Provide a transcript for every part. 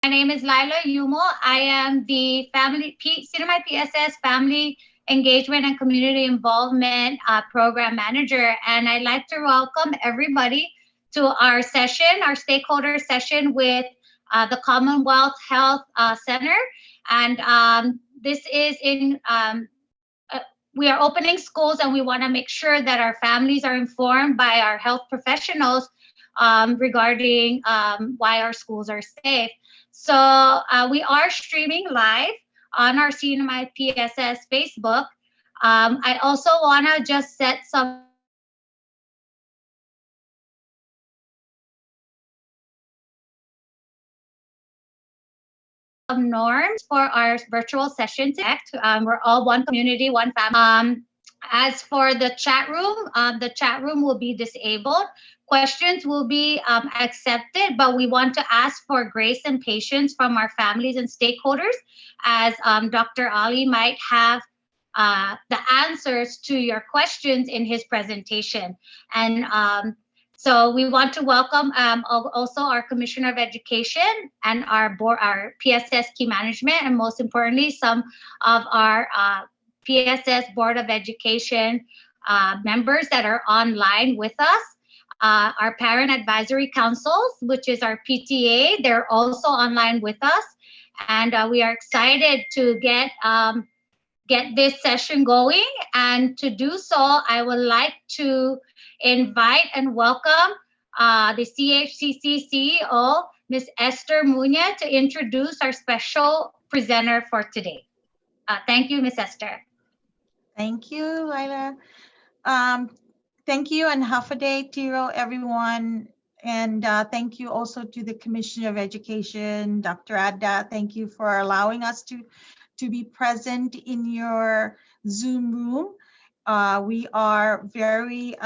My name is Laila Yumo. I am the CNMI PSS Family Engagement and Community Involvement Program Manager. And I'd like to welcome everybody to our session, our stakeholder session with the Commonwealth Health Center. And this is uh, we are opening schools, and we want to make sure that our families are informed by our health professionals regarding why our schools are safe. So we are streaming live on our CNMI PSS Facebook. I also want to just set some norms for our virtual session today. We're all one community, one family. As for the chat room will be disabled. Questions will be accepted, but we want to ask for grace and patience from our families and stakeholders, as Dr. Ali might have the answers to your questions in his presentation. And so we want to welcome also our Commissioner of Education and our board, our PSS Key Management, and most importantly, some of our PSS Board of Education members that are online with us. Our Parent Advisory Councils, which is our PTA, they're also online with us. And we are excited to get this session going. And to do so, I would like to invite and welcome the CHCC CEO, Ms. Esther Muña, to introduce our special presenter for today. Thank you, Ms. Esther. Thank you, Laila. Thank you, and Hafaday Tiro, everyone. And thank you also to the Commissioner of Education, Dr. Adda. Thank you for allowing us to be present in your Zoom room. We are very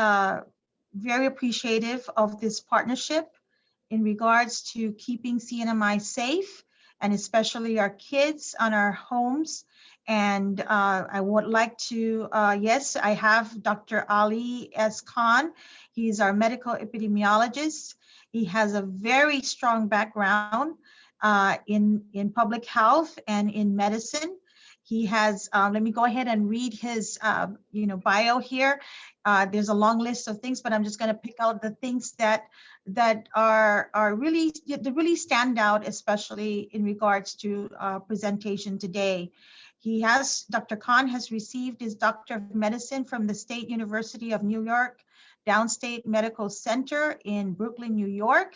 appreciative of this partnership in regards to keeping CNMI safe, and especially our kids on our homes. And I would like to, yes, I have Dr. Ali S. Khan. He's our medical epidemiologist. He has a very strong background in public health and in medicine. He has, let me go ahead and read his bio here. There's a long list of things, but I'm just going to pick out the things that are really stand out, especially in regards to presentation today. Dr. Khan has received his Doctor of Medicine from the State University of New York Downstate Medical Center in Brooklyn, New York.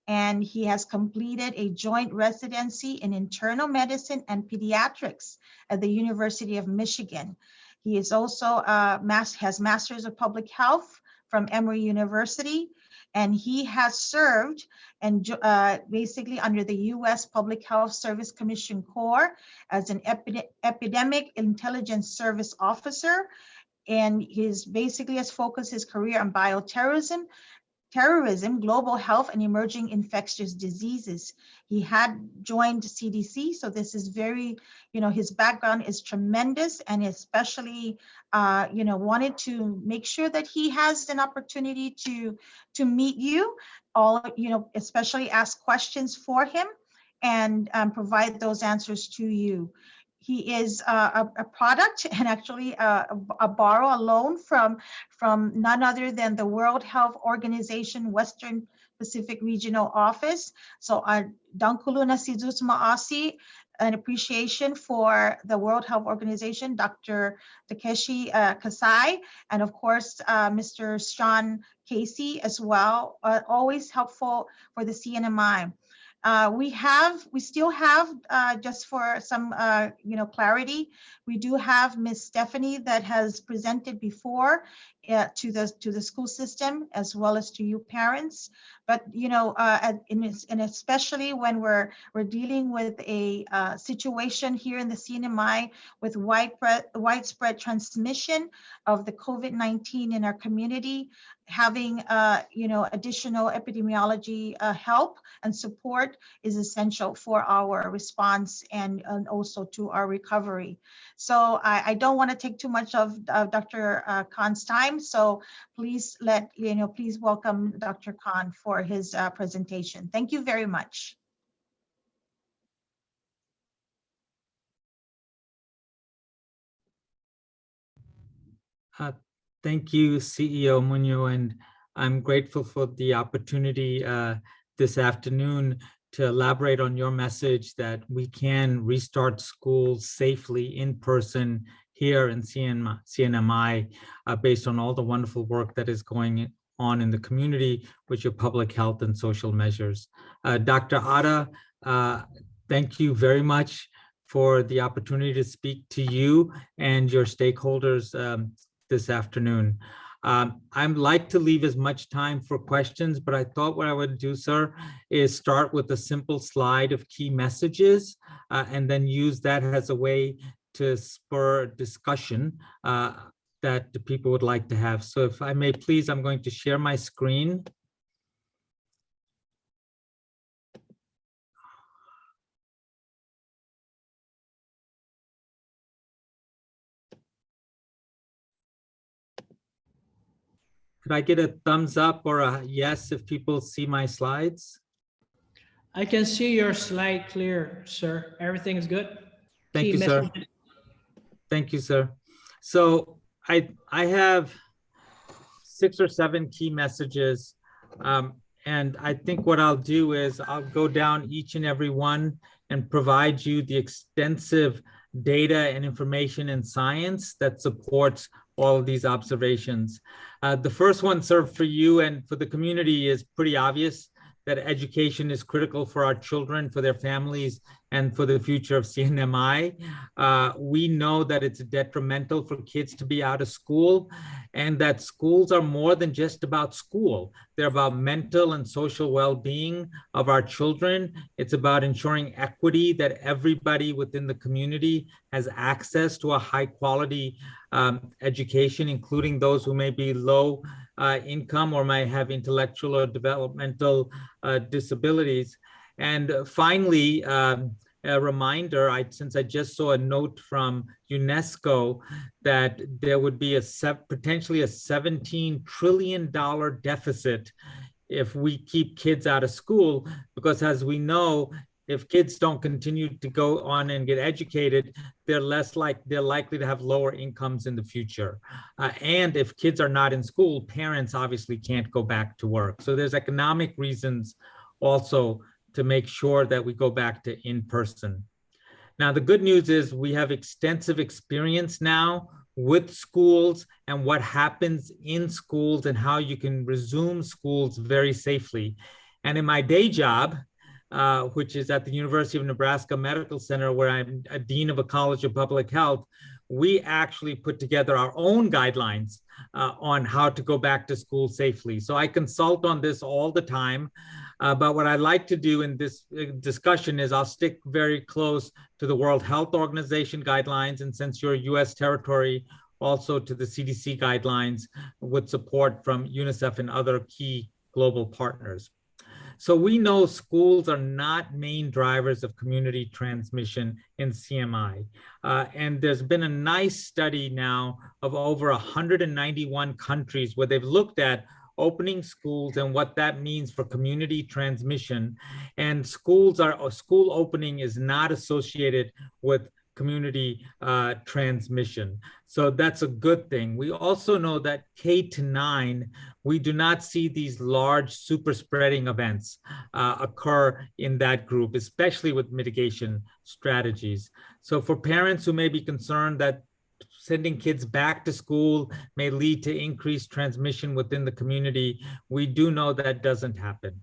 And he has completed a joint residency in internal medicine and pediatrics at the University of Michigan. He is also has Masters of Public Health from Emory University, and he has served and basically under the U.S. Public Health Service Commission Corps as an Epidemic Intelligence Service Officer. And he's basically has focused his career on bioterrorism, global health, and emerging infectious diseases. He had joined CDC, so this is very, his background is tremendous, and especially, wanted to make sure that he has an opportunity to meet you all, especially ask questions for him and provide those answers to you. He is a product and actually a loan from none other than the World Health Organization Western Pacific Regional Office. So Dankuluna Sidus Maasi, an appreciation for the World Health Organization, Dr. Takeshi Kasai, and of course, Mr. Sean Casey as well, always helpful for the CNMI. We still have, just for some, clarity, we do have Miss Stephanie that has presented before to the school system as well as to you parents. But, and especially when we're dealing with a situation here in the CNMI with widespread transmission of the COVID-19 in our community, having, additional epidemiology help and support is essential for our response and also to our recovery. So I don't want to take too much of Dr. Khan's time. So please please welcome Dr. Khan for his presentation. Thank you very much. Uh, Thank you, CEO Muñoz, and I'm grateful for the opportunity this afternoon to elaborate on your message that we can restart schools safely in person here in CNMI based on all the wonderful work that is going on in the community with your public health and social measures. Dr. Ada, thank you very much for the opportunity to speak to you and your stakeholders this afternoon. I'd like to leave as much time for questions, but I thought what I would do, sir, is start with a simple slide of key messages and then use that as a way to spur discussion that the people would like to have. So if I may, please, I'm going to share my screen. Could I get a thumbs up or a yes if people see my slides? I can see your slide clear, sir. Everything is good. Thank Key you, sir. messages. Thank you, sir. So I have 6 or 7 key messages. And I think what I'll do is I'll go down each and every one and provide you the extensive data and information and science that supports all of these observations. The first one, sir, for you and for the community is pretty obvious, that education is critical for our children, for their families, and for the future of CNMI. We know that it's detrimental for kids to be out of school, and that schools are more than just about school. They're about mental and social well-being of our children. It's about ensuring equity, that everybody within the community has access to a high quality education, including those who may be low income or might have intellectual or developmental disabilities. And finally, a reminder, since I just saw a note from UNESCO that there would be potentially a $17 trillion deficit if we keep kids out of school, because as we know, if kids don't continue to go on and get educated, they're likely to have lower incomes in the future. And if kids are not in school, parents obviously can't go back to work. So there's economic reasons also to make sure that we go back to in-person. Now, the good news is we have extensive experience now with schools and what happens in schools and how you can resume schools very safely. And in my day job, which is at the University of Nebraska Medical Center, where I'm a dean of a college of public health, we actually put together our own guidelines on how to go back to school safely. So I consult on this all the time. But what I'd like to do in this discussion is I'll stick very close to the World Health Organization guidelines, and since you're a US territory, also to the CDC guidelines with support from UNICEF and other key global partners. So we know schools are not main drivers of community transmission in CMI. And there's been a nice study now of over 191 countries where they've looked at opening schools and what that means for community transmission. And school opening is not associated with community transmission. So that's a good thing. We also know that K-9, we do not see these large super spreading events occur in that group, especially with mitigation strategies. So for parents who may be concerned that sending kids back to school may lead to increased transmission within the community, we do know that doesn't happen.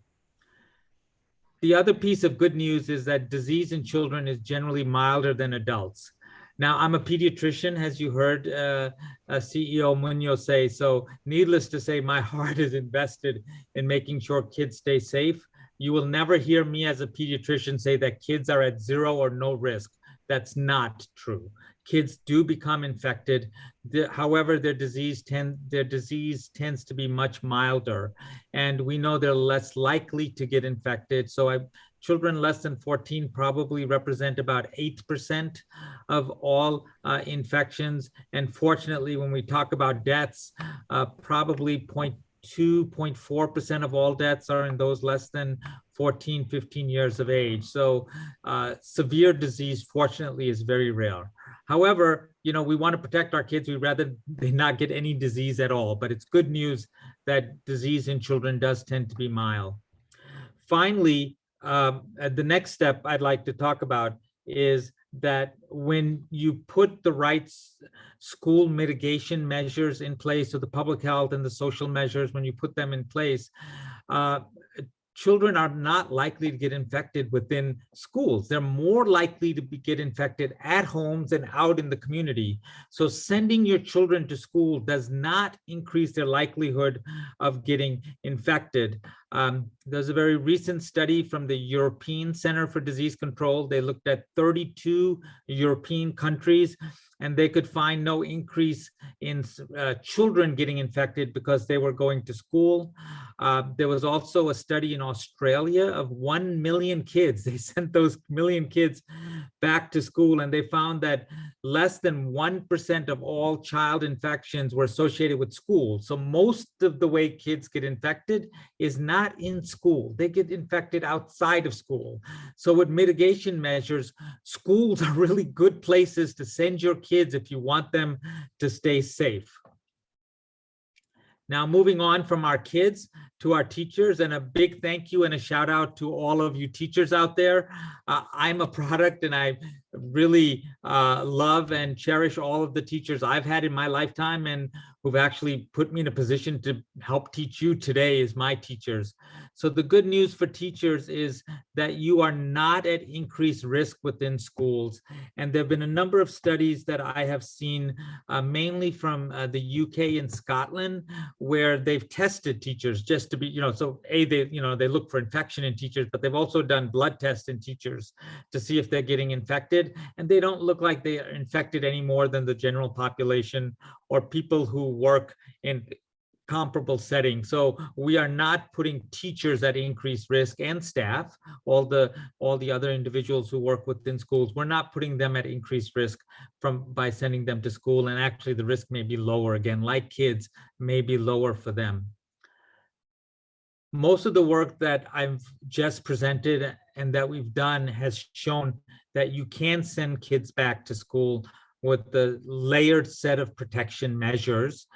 The other piece of good news is that disease in children is generally milder than adults. Now, I'm a pediatrician, as you heard CEO Muñoz say, so needless to say, my heart is invested in making sure kids stay safe. You will never hear me as a pediatrician say that kids are at 0 or no risk. That's not true. Kids do become infected. However, their disease tends to be much milder, and we know they're less likely to get infected. So children less than 14 probably represent about 8% of all infections. And fortunately, when we talk about deaths, probably 0.4% of all deaths are in those less than 14, 15 years of age. So severe disease, fortunately, is very rare. However, we want to protect our kids. We'd rather they not get any disease at all, but it's good news that disease in children does tend to be mild. Finally, the next step I'd like to talk about is that when you put the right school mitigation measures in place, so the public health and the social measures, when you put them in place, children are not likely to get infected within schools. They're more likely to get infected at homes and out in the community. So sending your children to school does not increase their likelihood of getting infected. There's a very recent study from the European Center for Disease Control. They looked at 32 European countries, and they could find no increase in children getting infected because they were going to school. There was also a study in Australia of 1 million kids. They sent those million kids back to school, and they found that less than 1% of all child infections were associated with school. So most of the way kids get infected is not in school. They get infected outside of school. So with mitigation measures, schools are really good places to send your kids if you want them to stay safe. Now, moving on from our kids to our teachers, and a big thank you and a shout out to all of you teachers out there. I'm a product, and I really love and cherish all of the teachers I've had in my lifetime and who've actually put me in a position to help teach you today as my teachers. So the good news for teachers is that you are not at increased risk within schools. And there have been a number of studies that I have seen, mainly from the UK and Scotland, where they've tested teachers just to be, so they look for infection in teachers, but they've also done blood tests in teachers to see if they're getting infected. And they don't look like they are infected any more than the general population or people who work in comparable settings. So we are not putting teachers at increased risk, and staff, all the other individuals who work within schools, we're not putting them at increased risk by sending them to school. And actually the risk may be lower, again, like kids, may be lower for them. Most of the work that I've just presented and that we've done has shown that you can send kids back to school with the layered set of protection measures,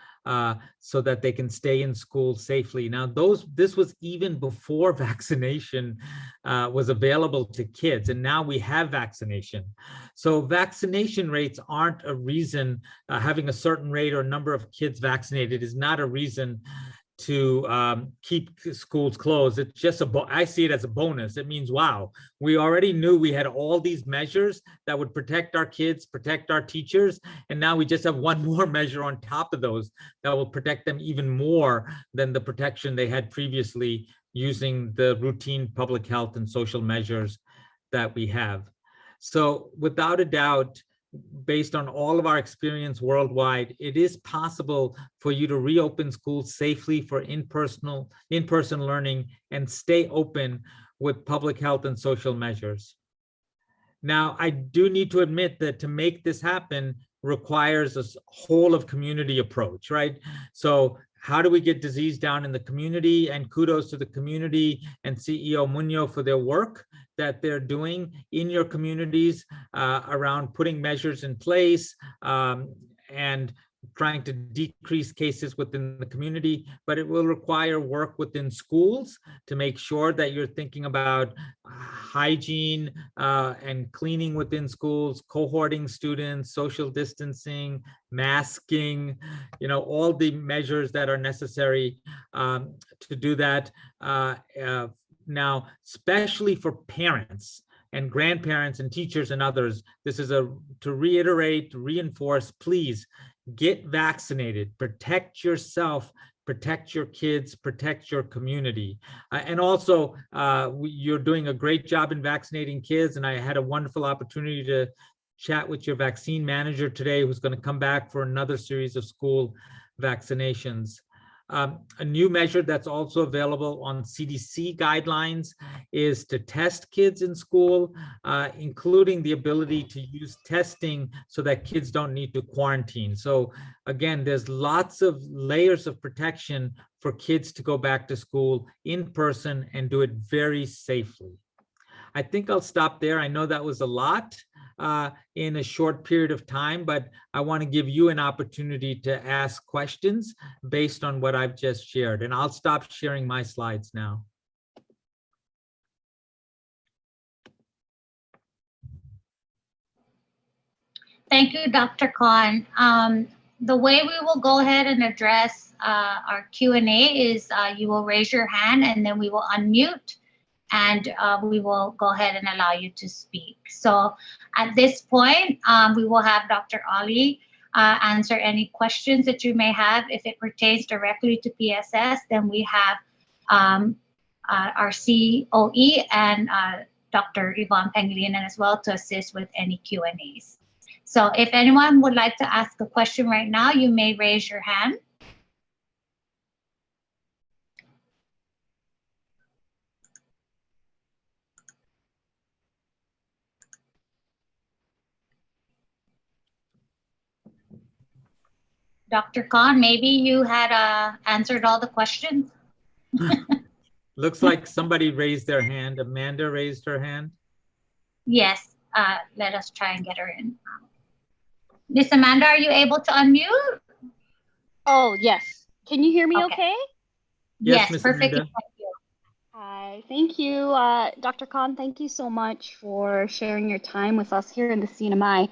so that they can stay in school safely. Now, this was even before vaccination was available to kids, and now we have vaccination. So vaccination rates aren't a reason, having a certain rate or number of kids vaccinated is not a reason to keep schools closed. It's just I see it as a bonus. It means, wow, we already knew we had all these measures that would protect our kids, protect our teachers, and now we just have one more measure on top of those that will protect them even more than the protection they had previously using the routine public health and social measures that we have. So without a doubt, based on all of our experience worldwide, it is possible for you to reopen schools safely for in-person learning and stay open with public health and social measures. Now, I do need to admit that to make this happen requires a whole of community approach, right? So how do we get disease down in the community? And kudos to the community and CEO Muñoz for their work that they're doing in your communities around putting measures in place and trying to decrease cases within the community, but it will require work within schools to make sure that you're thinking about hygiene and cleaning within schools, cohorting students, social distancing, masking, all the measures that are necessary to do that. Now, especially for parents and grandparents and teachers and others, this is to reiterate, to reinforce, please get vaccinated, protect yourself, protect your kids, protect your community. And also, you're doing a great job in vaccinating kids. And I had a wonderful opportunity to chat with your vaccine manager today, who's going to come back for another series of school vaccinations. A new measure that's also available on CDC guidelines is to test kids in school, including the ability to use testing so that kids don't need to quarantine. So again, there's lots of layers of protection for kids to go back to school in person and do it very safely. I think I'll stop there. I know that was a lot, in a short period of time, but I want to give you an opportunity to ask questions based on what I've just shared. And I'll stop sharing my slides now. Thank you, Dr. Khan. The way we will go ahead and address our Q&A is you will raise your hand and then we will unmute and we will go ahead and allow you to speak. So at this point, we will have Dr. Ali answer any questions that you may have. If it pertains directly to PSS, then we have our COE and Dr. Yvonne Pangilinan as well to assist with any Q&As. So if anyone would like to ask a question right now, you may raise your hand. Dr. Khan, maybe you had answered all the questions. Looks like somebody raised their hand. Amanda raised her hand. Yes, let us try and get her in. Miss Amanda, are you able to unmute? Oh, yes. Can you hear me okay? Yes, Miss perfectly. Amanda. Thank you. Hi, thank you. Dr. Khan, thank you so much for sharing your time with us here in the CNMI.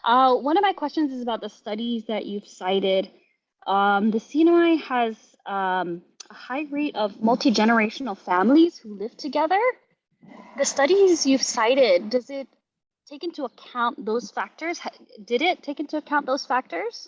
One of my questions is about the studies that you've cited. The CNMI has a high rate of multi-generational families who live together. The studies you've cited, does it take into account those factors? Did it take into account those factors?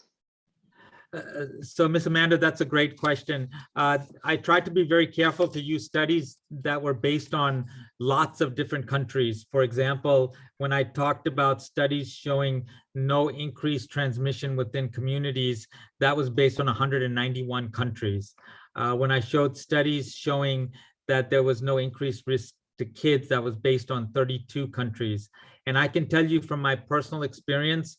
So Miss Amanda, that's a great question. I tried to be very careful to use studies that were based on lots of different countries. For example, when I talked about studies showing no increased transmission within communities, that was based on 191 countries. When I showed studies showing that there was no increased risk to kids, that was based on 32 countries. And I can tell you from my personal experience,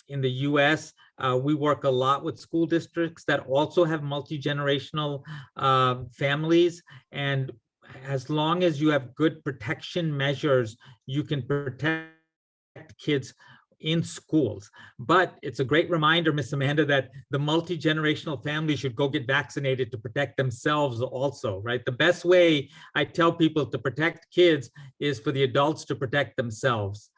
in the US, we work a lot with school districts that also have multi-generational families. And as long as you have good protection measures, you can protect kids in schools. But it's a great reminder, Miss Amanda, that the multi-generational family should go get vaccinated to protect themselves also, right? The best way I tell people to protect kids is for the adults to protect themselves.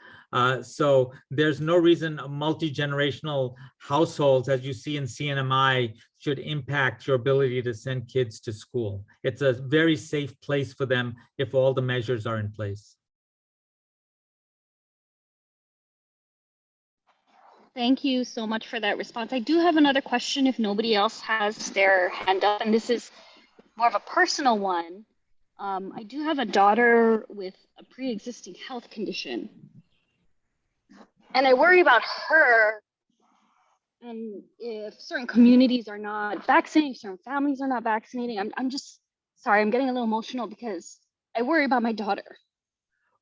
So there's no reason multi-generational households, as you see in CNMI, should impact your ability to send kids to school. It's a very safe place for them if all the measures are in place. Thank you so much for that response. I do have another question if nobody else has their hand up, and this is more of a personal one. I do have a daughter with a pre-existing health condition, and I worry about her. And if certain communities are not vaccinating, certain families are not vaccinating, I'm just sorry, I'm getting a little emotional because I worry about my daughter,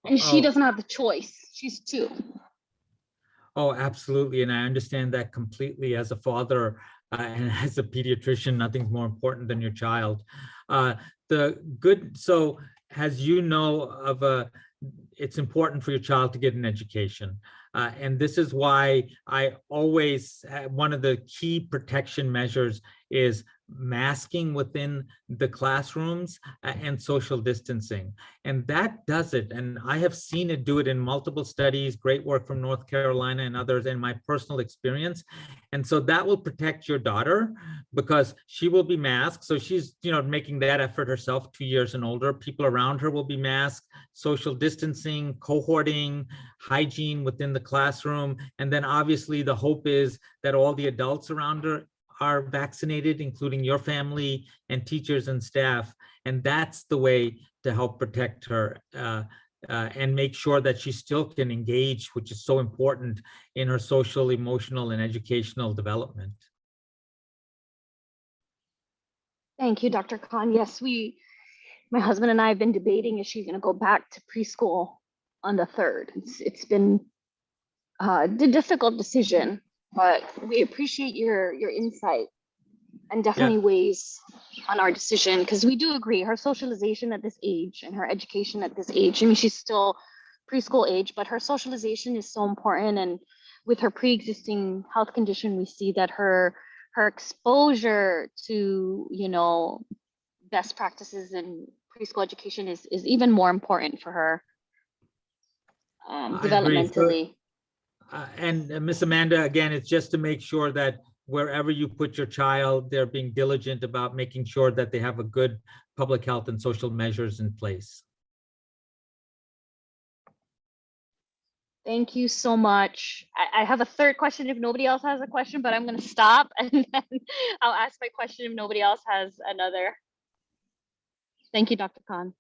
and she doesn't have the choice. She's 2. Oh, absolutely. And I understand that completely as a father and as a pediatrician, nothing's more important than your child. So as you know, it's important for your child to get an education. And this is why I always, one of the key protection measures is masking within the classrooms and social distancing. And that does it. And I have seen it do it in multiple studies, great work from North Carolina and others in my personal experience. And so that will protect your daughter because she will be masked. So she's, making that effort herself, 2 years and older. People around her will be masked, social distancing, cohorting, hygiene within the classroom. And then obviously the hope is that all the adults around her are vaccinated, including your family and teachers and staff. And that's the way to help protect her and make sure that she still can engage, which is so important in her social, emotional, and educational development. Thank you, Dr. Khan. Yes, my husband and I have been debating if she's going to go back to preschool on the 3rd. It's been a difficult decision, but we appreciate your insight and definitely weighs on our decision because we do agree her socialization at this age and her education at this age. I mean, she's still preschool age, but her socialization is so important. And with her pre-existing health condition, we see that her exposure to, you know, best practices in preschool education is even more important for her I agree. So, developmentally. and Miss Amanda, again, it's just to make sure that wherever you put your child, they're being diligent about making sure that they have a good public health and social measures in place. Thank you so much. I have a third question if nobody else has a question, but I'm going to stop and then I'll ask my question if nobody else has another. Thank you, Dr. Khan.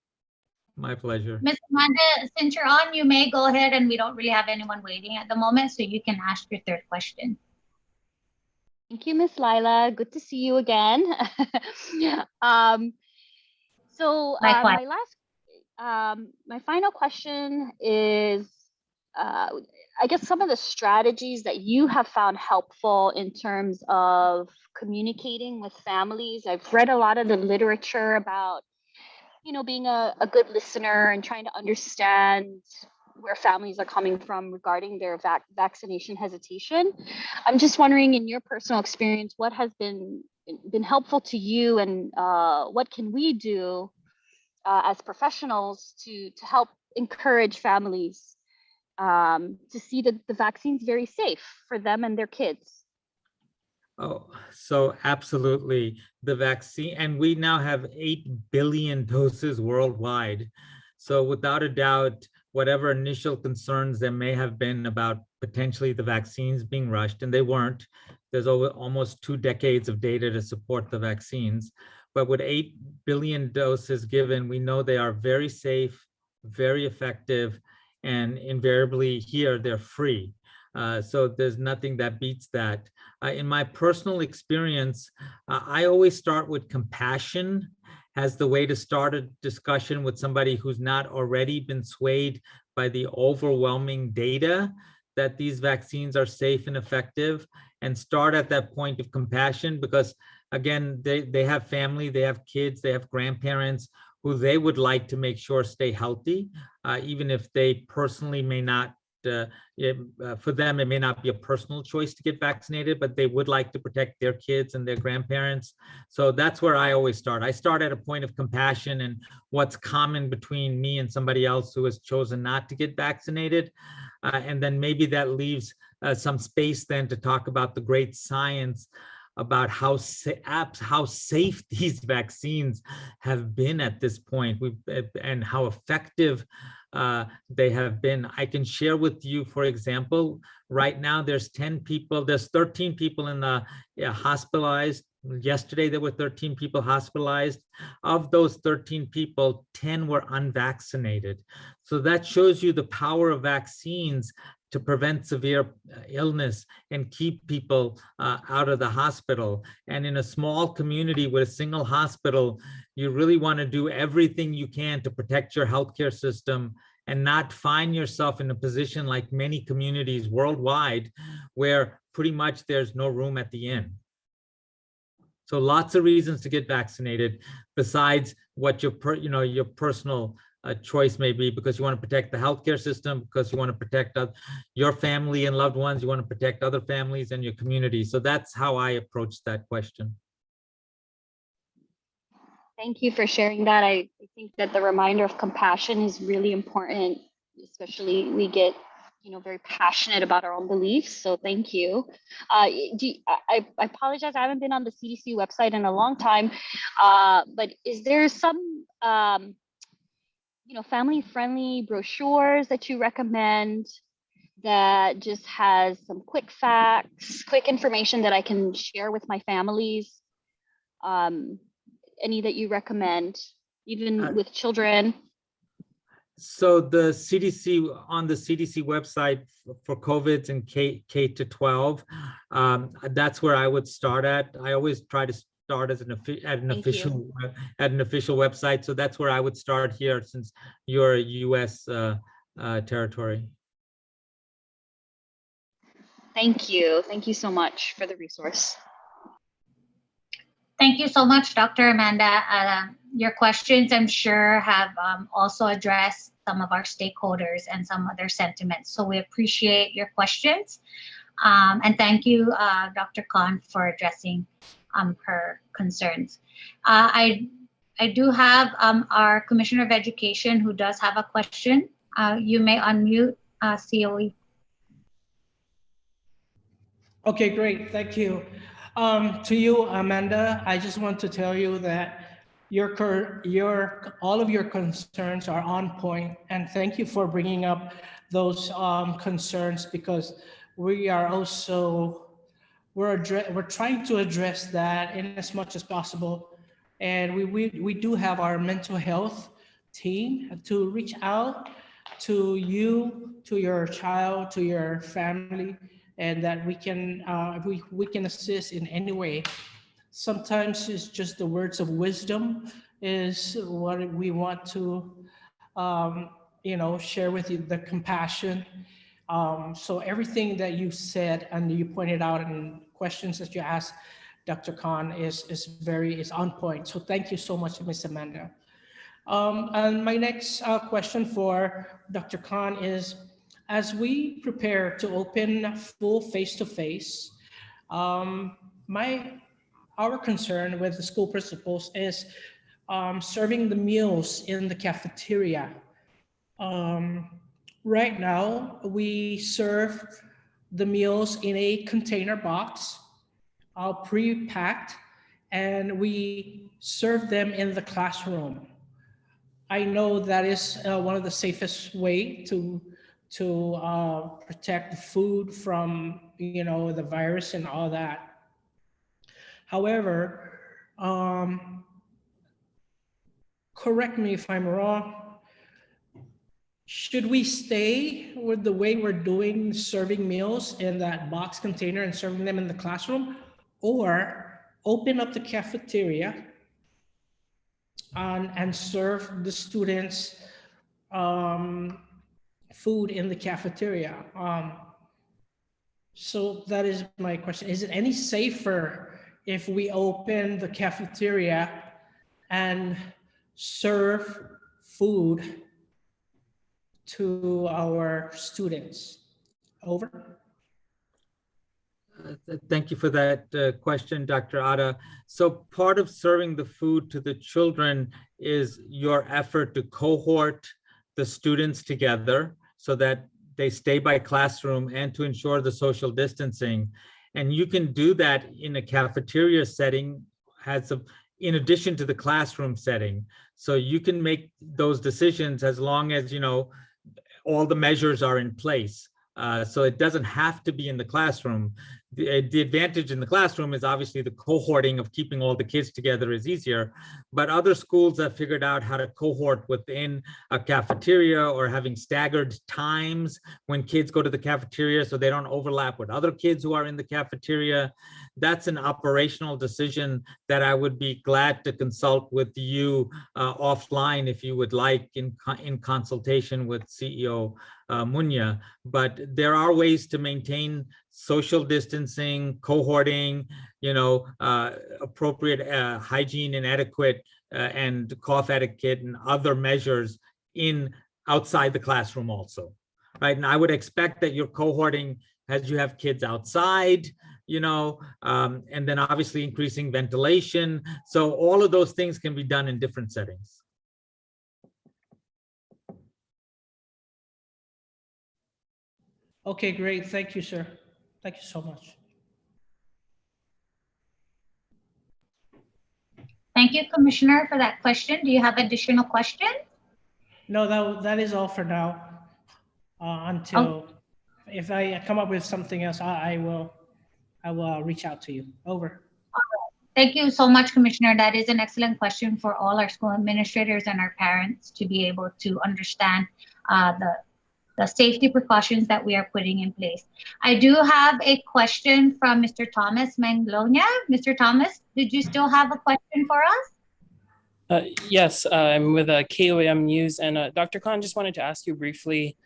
My pleasure. Ms. Amanda, since you're on, you may go ahead, and we don't really have anyone waiting at the moment, so you can ask your third question. Thank you, Miss Lila. Good to see you again. Likewise. My final question is, I guess some of the strategies that you have found helpful in terms of communicating with families. I've read a lot of the literature about, you know, being a good listener and trying to understand where families are coming from regarding their vaccination hesitation. I'm just wondering, in your personal experience, what has been helpful to you, and what can we do as professionals to help encourage families to see that the vaccine's very safe for them and their kids? Oh, so absolutely. The vaccine, and we now have 8 billion doses worldwide. So without a doubt, whatever initial concerns there may have been about potentially the vaccines being rushed, and they weren't, there's almost 2 decades of data to support the vaccines. But with 8 billion doses given, we know they are very safe, very effective, and invariably here they're free. So there's nothing that beats that. In my personal experience, I always start with compassion as the way to start a discussion with somebody who's not already been swayed by the overwhelming data that these vaccines are safe and effective, and start at that point of compassion, because again, they have family, they have kids, they have grandparents who they would like to make sure stay healthy, even if they personally may not, for them, it may not be a personal choice to get vaccinated, but they would like to protect their kids and their grandparents. So that's where I always start. I start at a point of compassion and what's common between me and somebody else who has chosen not to get vaccinated. And then maybe that leaves some space then to talk about the great science about how safe these vaccines have been at this point, and how effective they have been. I can share with you, for example, right now there's 13 people in the hospitalized. Yesterday there were 13 people hospitalized. Of those 13 people, 10 were unvaccinated. So that shows you the power of vaccines to prevent severe illness and keep people out of the hospital. And in a small community with a single hospital, you really want to do everything you can to protect your healthcare system and not find yourself in a position like many communities worldwide where pretty much there's no room at the inn. So lots of reasons to get vaccinated besides what your personal choice may be, because you want to protect the healthcare system, because you want to protect your family and loved ones, you want to protect other families and your community. So that's how I approach that question. Thank you for sharing that. I think that the reminder of compassion is really important, especially we get, you know, very passionate about our own beliefs. So thank you. I apologize, I haven't been on the CDC website in a long time, but is there some family-friendly brochures that you recommend that just has some quick facts, quick information that I can share with my families? Any that you recommend, even with children? So the CDC, on the CDC website for COVID and K to 12, that's where I would start at. I always try to start as at an official website. So that's where I would start here, since you're a US territory. Thank you. Thank you so much for the resource. Thank you so much, Dr. Amanda. Your questions, I'm sure, have also addressed some of our stakeholders and some of their sentiments. So we appreciate your questions. And thank you, Dr. Khan, for addressing her concerns. I do have our Commissioner of Education who does have a question. You may unmute, COE. Okay, great. Thank you. To you, Amanda, I just want to tell you that all of your concerns are on point, and thank you for bringing up those concerns, because we are also we're trying to address that in as much as possible, and we do have our mental health team to reach out to you, to your child, to your family, and that we can assist in any way. Sometimes it's just the words of wisdom is what we want to share with you, the compassion. So everything that you said and you pointed out and questions that you asked, Dr. Khan, is on point. So thank you so much, Ms. Amanda. And my next question for Dr. Khan is, as we prepare to open full face-to-face, our concern with the school principals is serving the meals in the cafeteria. Right now, we serve the meals in a container box, pre-packed, and we serve them in the classroom. I know that is one of the safest way to protect the food from the virus and all that. However, correct me if I'm wrong, should we stay with the way we're doing serving meals in that box container and serving them in the classroom, or open up the cafeteria and serve the students food in the cafeteria? So that is my question. Is it any safer if we open the cafeteria and serve food to our students? Over. Thank you for that question, Dr. Ada. So part of serving the food to the children is your effort to cohort the students together so that they stay by classroom and to ensure the social distancing. And you can do that in a cafeteria setting in addition to the classroom setting. So you can make those decisions as long as, all the measures are in place. So it doesn't have to be in the classroom. The advantage in the classroom is obviously the cohorting of keeping all the kids together is easier, but other schools have figured out how to cohort within a cafeteria or having staggered times when kids go to the cafeteria so they don't overlap with other kids who are in the cafeteria. That's an operational decision that I would be glad to consult with you offline if you would like, in consultation with CEO Munya. But there are ways to maintain social distancing, cohorting, appropriate hygiene and adequate and cough etiquette and other measures outside the classroom also, right? And I would expect that you're cohorting as you have kids outside, and then obviously increasing ventilation. So all of those things can be done in different settings. Okay, great. Thank you, sir. Thank you so much. Thank you, Commissioner, for that question. Do you have additional questions? No, that is all for now. Until if I come up with something else, I will reach out to you. Over. Thank you so much, Commissioner. That is an excellent question for all our school administrators and our parents to be able to understand the safety precautions that we are putting in place. I do have a question from Mr. Thomas Manglonia. Mr. Thomas, did you still have a question for us? Yes, I'm with KOAM News, and Dr. Khan, just wanted to ask you briefly,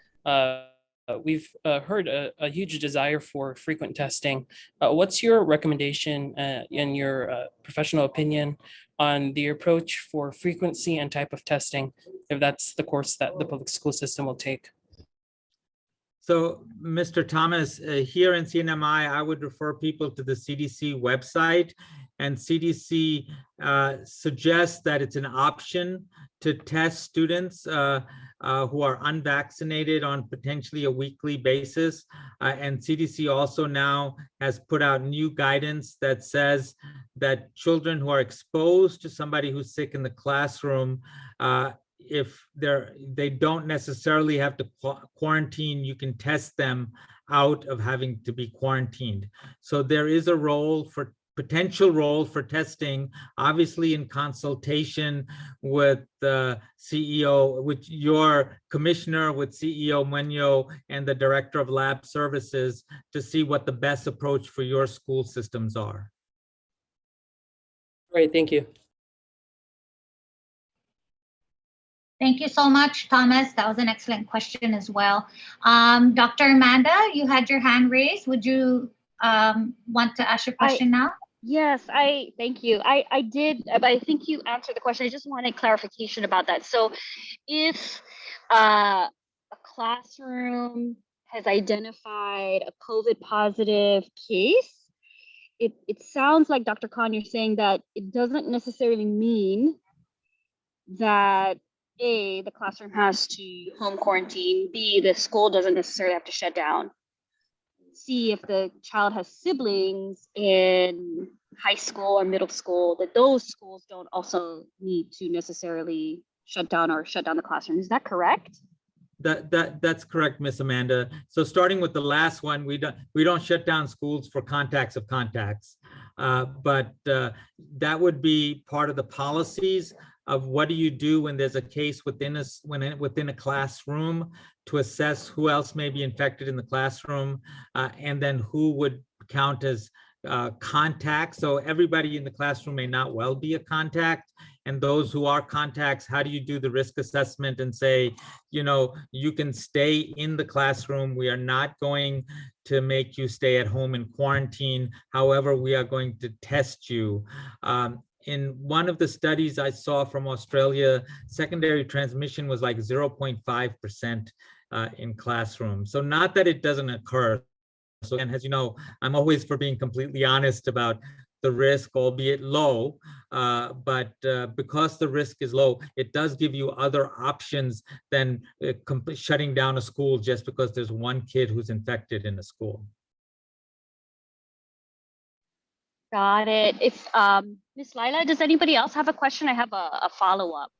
we've heard a huge desire for frequent testing. What's your recommendation in your professional opinion on the approach for frequency and type of testing, if that's the course that the public school system will take. So, Mr. Thomas, here in CNMI, I would refer people to the CDC website, and CDC suggests that it's an option to test students who are unvaccinated on potentially a weekly basis. And CDC also now has put out new guidance that says that children who are exposed to somebody who's sick in the classroom, if they don't necessarily have to quarantine, you can test them out of having to be quarantined. So there is a potential role for testing, obviously in consultation with the CEO, with your commissioner, with CEO Muñoz, and the director of lab services, to see what the best approach for your school systems are. Great, thank you. Thank you so much, Thomas. That was an excellent question as well. Dr. Amanda, you had your hand raised. Would you want to ask your question now? Yes, thank you. I did, but I think you answered the question. I just wanted clarification about that. So if a classroom has identified a COVID positive case, it sounds like, Dr. Khan, you're saying that it doesn't necessarily mean that A, the classroom has to home quarantine, B, the school doesn't necessarily have to shut down, C, if the child has siblings in high school or middle school, that those schools don't also need to necessarily shut down the classroom. Is that correct? That's correct, Miss Amanda. So starting with the last one, we don't shut down schools for contacts of contacts, but that would be part of the policies of what do you do when there's a case within a classroom, to assess who else may be infected in the classroom, and then who would count as contacts. So everybody in the classroom may not well be a contact, and those who are contacts, how do you do the risk assessment and say, you can stay in the classroom. We are not going to make you stay at home in quarantine. However, we are going to test you. In one of the studies I saw from Australia, secondary transmission was like 0.5% in classrooms. So not that it doesn't occur. So, and as you know, I'm always for being completely honest about the risk, albeit low, but because the risk is low, it does give you other options than shutting down a school just because there's one kid who's infected in a school. Got it. If Ms. Lila, does anybody else have a question? I have a follow-up.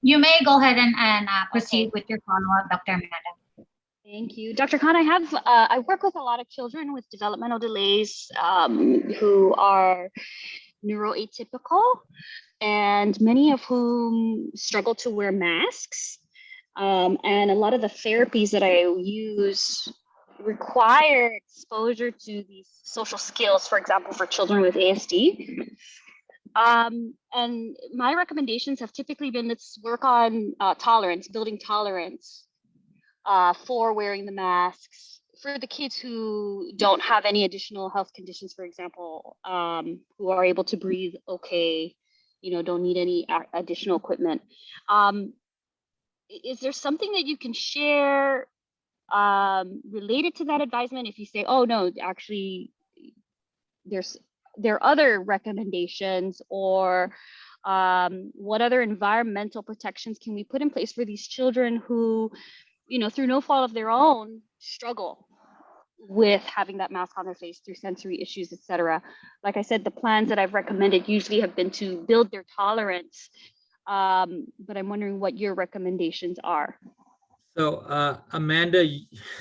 You may go ahead and proceed Okay. with your follow-up, Dr. Amanda. Thank you. Dr. Khan, I work with a lot of children with developmental delays who are neuroatypical, and many of whom struggle to wear masks. And a lot of the therapies that I use require exposure to these social skills, for example, for children with ASD. And my recommendations have typically been, let's work on tolerance, building tolerance for wearing the masks for the kids who don't have any additional health conditions, for example, who are able to breathe okay, don't need any additional equipment. Is there something that you can share related to that advisement? If you say, oh no, actually there are other recommendations, or what other environmental protections can we put in place for these children who, through no fault of their own, struggle with having that mask on their face through sensory issues, etc. Like I said, the plans that I've recommended usually have been to build their tolerance, but I'm wondering what your recommendations are. So Amanda,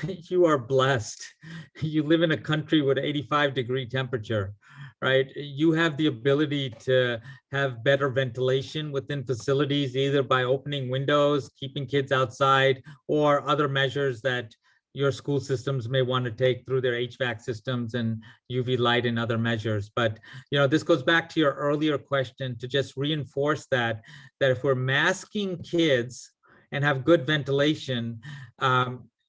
you are blessed. You live in a country with 85-degree temperature, right? You have the ability to have better ventilation within facilities, either by opening windows, keeping kids outside, or other measures that your school systems may want to take through their HVAC systems and UV light and other measures. But this goes back to your earlier question to just reinforce that if we're masking kids and have good ventilation,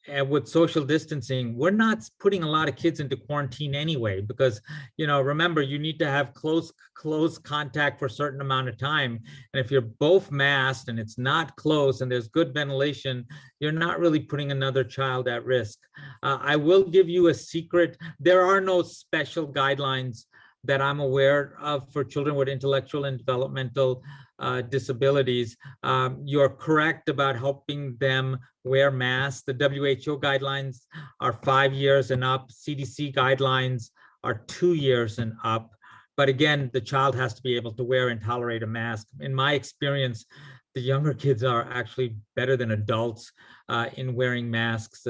and with social distancing, we're not putting a lot of kids into quarantine anyway, because, remember, you need to have close contact for a certain amount of time. And if you're both masked and it's not close and there's good ventilation, you're not really putting another child at risk. I will give you a secret. There are no special guidelines that I'm aware of for children with intellectual and developmental disabilities. You're correct about helping them wear masks. The WHO guidelines are 5 years and up. CDC guidelines are 2 years and up. But again, the child has to be able to wear and tolerate a mask. In my experience, the younger kids are actually better than adults in wearing masks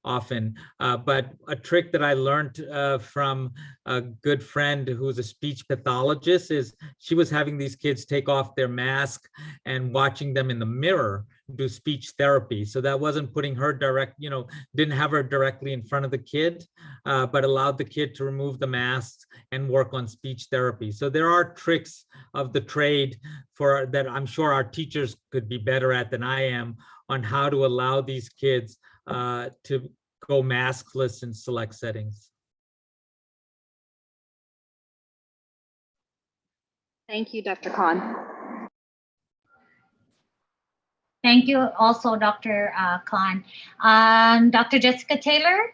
often. But a trick that I learned from a good friend who's a speech pathologist is she was having these kids take off their mask and watching them in the mirror do speech therapy. So that wasn't putting her didn't have her directly in front of the kid, but allowed the kid to remove the masks and work on speech therapy. So there are tricks of the trade that I'm sure our teachers could be better at than I am on how to allow these kids to go maskless in select settings. Thank you, Dr. Khan. Thank you also, Dr. Khan. Dr. Jessica Taylor,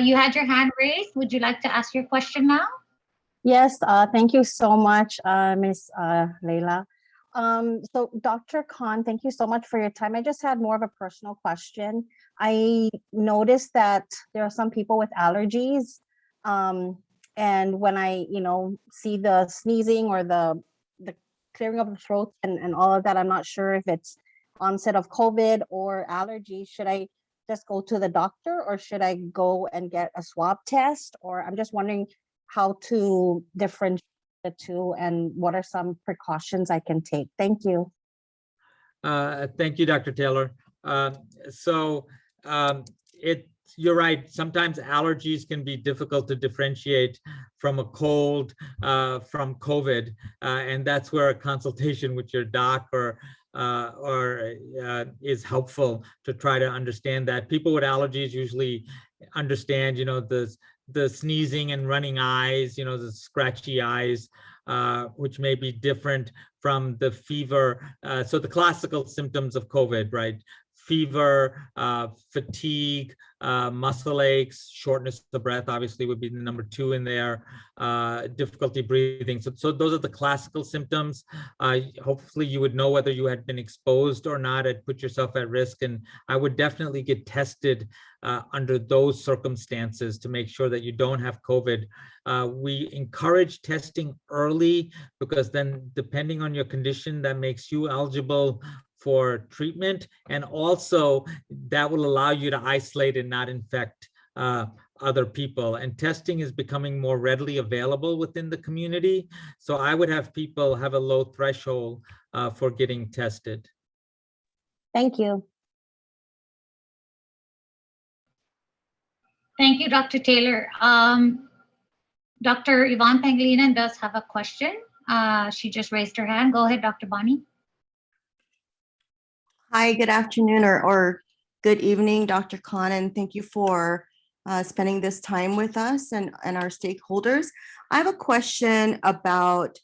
you had your hand raised. Would you like to ask your question now? Yes, thank you so much, Ms. Leila. So Dr. Khan, thank you so much for your time. I just had more of a personal question. I noticed that there are some people with allergies. And when I, see the sneezing or the clearing of the throat and all of that, I'm not sure if it's onset of COVID or allergies. Should I just go to the doctor or should I go and get a swab test? Or I'm just wondering how to differentiate the two and what are some precautions I can take. Thank you. Thank you, Dr. Taylor. You're right. Sometimes allergies can be difficult to differentiate from a cold, from COVID, and that's where a consultation with your doc is helpful to try to understand that. People with allergies usually understand, the sneezing and running eyes, the scratchy eyes, which may be different from the fever. So the classical symptoms of COVID, right? Fever, fatigue, muscle aches, shortness of breath, obviously would be the number 2 in there, difficulty breathing. So those are the classical symptoms. Hopefully you would know whether you had been exposed or not and put yourself at risk. And I would definitely get tested under those circumstances to make sure that you don't have COVID. We encourage testing early because then depending on your condition, that makes you eligible for treatment. And also that will allow you to isolate and not infect other people. And testing is becoming more readily available within the community. So I would have people have a low threshold for getting tested. Thank you. Thank you, Dr. Taylor. Dr. Yvonne Pangilinan does have a question. She just raised her hand. Go ahead, Dr. Bonnie. Hi, good afternoon or good evening, Dr. Khan, and thank you for spending this time with us and our stakeholders. I have a question about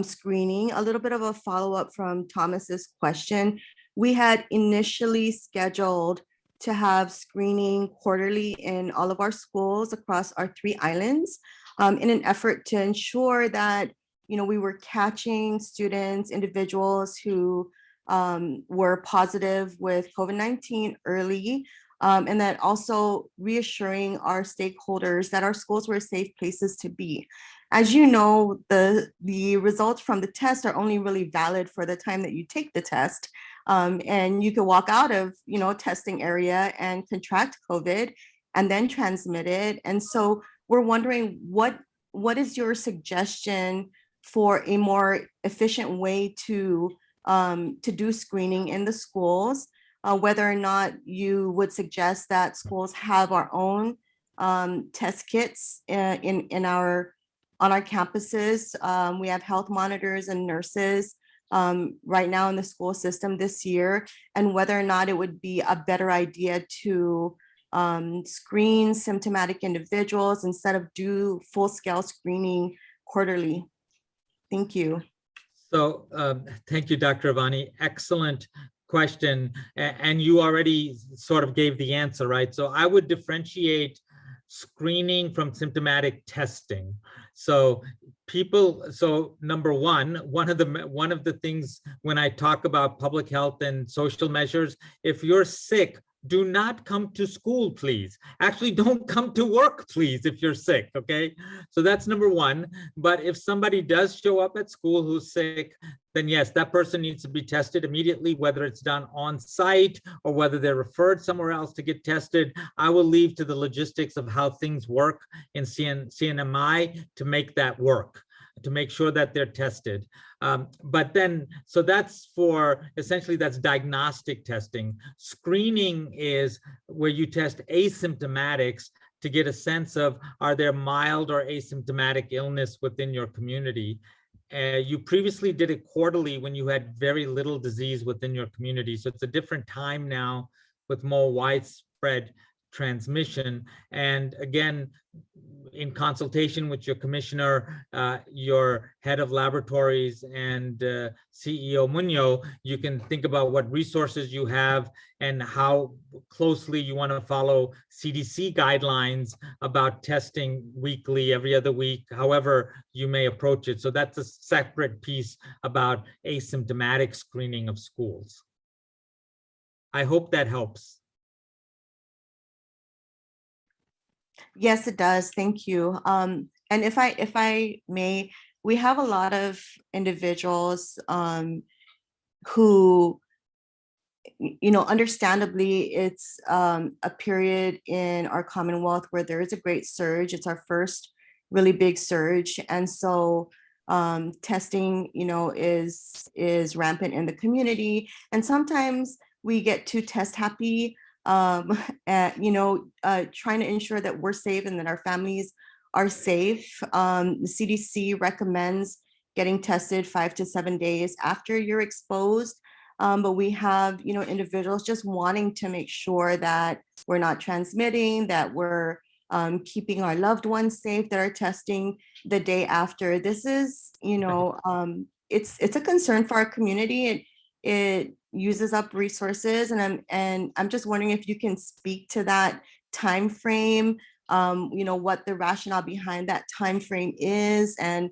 screening, a little bit of a follow-up from Thomas's question. We had initially scheduled to have screening quarterly in all of our schools across our 3 islands in an effort to ensure that, we were catching students, individuals who were positive with COVID-19 early, and that also reassuring our stakeholders that our schools were safe places to be. As you know, the results from the test are only really valid for the time that you take the test, and you can walk out of testing area and contract COVID and then transmit it. And so we're wondering what is your suggestion for a more efficient way to do screening in the schools, whether or not you would suggest that schools have our own test kits on our campuses. We have health monitors and nurses right now in the school system this year, and whether or not it would be a better idea to screen symptomatic individuals instead of do full-scale screening quarterly. Thank you. So thank you, Dr. Avani. Excellent question. And you already sort of gave the answer, right? So I would differentiate screening from symptomatic testing. So number one of the things when I talk about public health and social measures, if you're sick, do not come to school, please. Actually, don't come to work, please, if you're sick, okay? So that's number one. But if somebody does show up at school who's sick, then yes, that person needs to be tested immediately, whether it's done on site or whether they're referred somewhere else to get tested. I will leave to the logistics of how things work in CNMI to make that work, to make sure that they're tested. But then, so that's essentially that's diagnostic testing. Screening is where you test asymptomatics to get a sense of, are there mild or asymptomatic illness within your community? You previously did it quarterly when you had very little disease within your community. So it's a different time now with more widespread transmission. And again, in consultation with your commissioner, your head of laboratories, and CEO Muñoz, you can think about what resources you have and how closely you want to follow CDC guidelines about testing weekly, every other week, however you may approach it. So that's a separate piece about asymptomatic screening of schools. I hope that helps. Yes, it does. Thank you. And if I may, we have a lot of individuals who, understandably, it's a period in our Commonwealth where there is a great surge. It's our first really big surge, and so testing, is rampant in the community, and sometimes we get too test happy. Trying to ensure that we're safe and that our families are safe. The CDC recommends getting tested 5 to 7 days after you're exposed. But we have, individuals just wanting to make sure that we're not transmitting, that we're keeping our loved ones safe, that are testing the day after. This is, it's a concern for our community. It uses up resources, and I'm just wondering if you can speak to that time frame, what the rationale behind that time frame is, and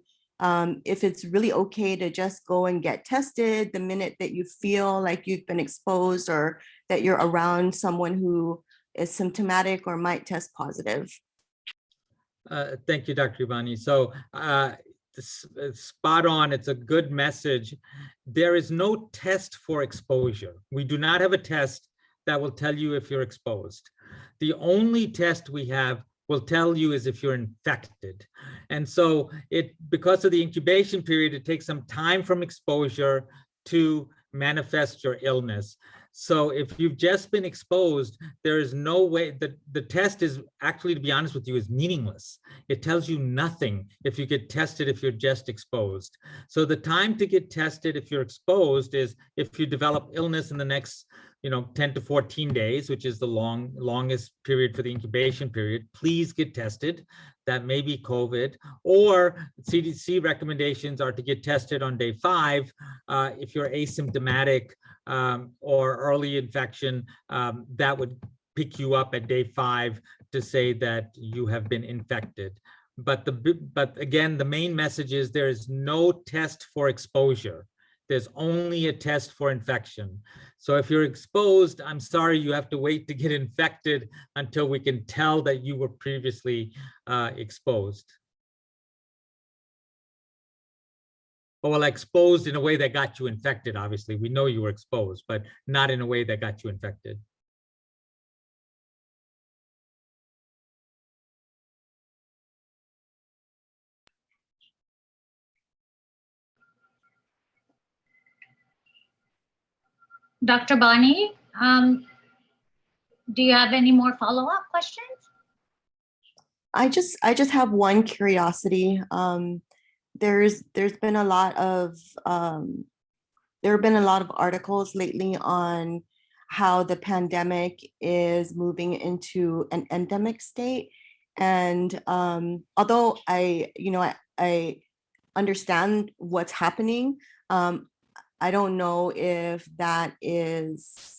if it's really okay to just go and get tested the minute that you feel like you've been exposed or that you're around someone who is symptomatic or might test positive. Thank you, Dr. Ivani. So spot on. It's a good message. There is no test for exposure. We do not have a test that will tell you if you're exposed. The only test we have will tell you is if you're infected. And so because of the incubation period, it takes some time from exposure to manifest your illness. So if you've just been exposed, there is no way that the test is actually, to be honest with you, is meaningless. It tells you nothing if you get tested if you're just exposed. So the time to get tested if you're exposed is if you develop illness in the next 10 to 14 days, which is the longest period for the incubation period. Please get tested. That may be COVID, or CDC recommendations are to get tested on day 5 if you're asymptomatic or early infection. That would pick you up at day 5 to say that you have been infected. But again, the main message is there is no test for exposure. There's only a test for infection. So if you're exposed, I'm sorry, you have to wait to get infected until we can tell that you were previously exposed. Well, exposed in a way that got you infected, obviously. We know you were exposed, but not in a way that got you infected. Dr. Bani, do you have any more follow-up questions? I just have one curiosity. There's been a lot of there have been a lot of articles lately on how the pandemic is moving into an endemic state. And although I understand what's happening, I don't know if that is,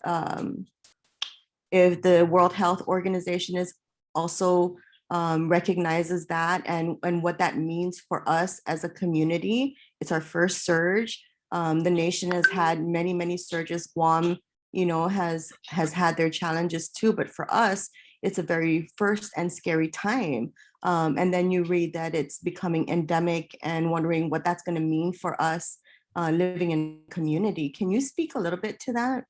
if the World Health Organization is also recognizes that and what that means for us as a community. It's our first surge. The nation has had many, many surges. Guam, has had their challenges too, but for us, it's a very first and scary time. And then you read that it's becoming endemic and wondering what that's going to mean for us living in community. Can you speak a little bit to that?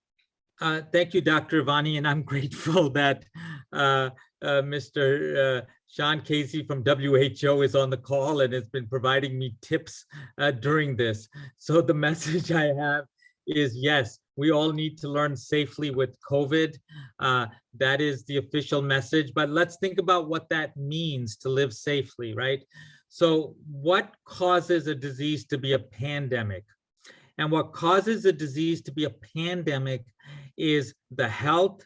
Thank you, Dr. Vani, and I'm grateful that Mr. Sean Casey from WHO is on the call and has been providing me tips during this. So the message I have is, yes, we all need to learn safely with COVID. That is the official message, but let's think about what that means to live safely, right? So what causes a disease to be a pandemic? And what causes a disease to be a pandemic is the health